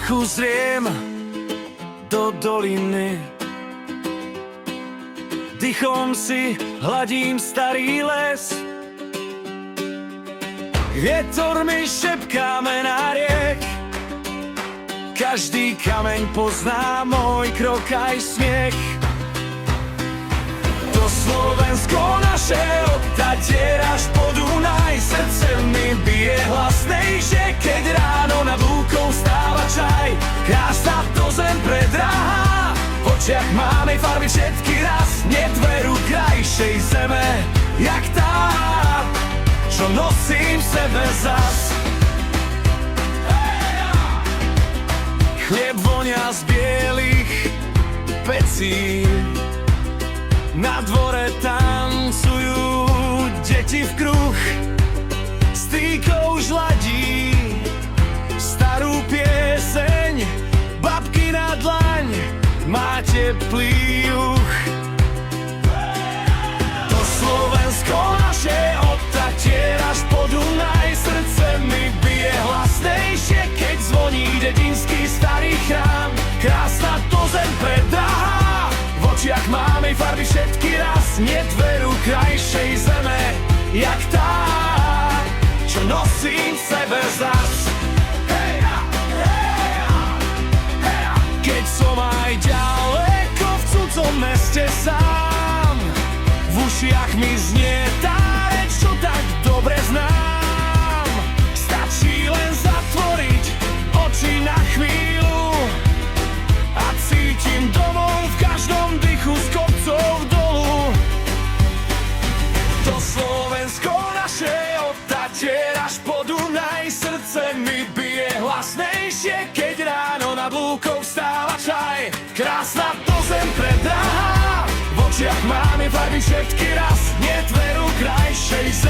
tichu zriem do doliny. Dychom si hladím starý les. Vietor mi šepká mená riek. Každý kameň pozná môj krok aj smiech. To Slovensko naše od Tatier až po Dunaj. Srdce mi bije hlasnejšie, keď ráno nad lúkou stáva čaj. Krásna to zem predráha, v očiach máme farby všetky raz. Niet veru krajšej zeme, jak tá, čo nosím v sebe zas. Chlieb vonia z bielých pecí, na dvore tancujú deti v kruh. Strýko už ladí starú pieseň, babky na dlaň má teplý juh. To Slovensko naše od Tatier až po Dunaj. Srdce mi bije hlasnejšie, keď zvoní dedinský starý chrám. Krásna to zem predráha, v očiach máme farby všetky raz. Niet veru krajšej zeme, jak tá, čo nosím v sebe zas. Keď som aj ďaleko v cudzom meste sám, v ušiach mi znie tá reč, čo tak dobre znám. Stačí len zatvoriť oči na chvíľu a cítim domov v každom dychu z kopcov dolu. To Slovensko naše od Tatier až po Dunaj. Srdce mi bije hlasnejšie, keď ráno nad lúkou vstáva čaj. Krásna to zem predráha, v očiach máme farby všetky raz. Niet veru krajšej zeme,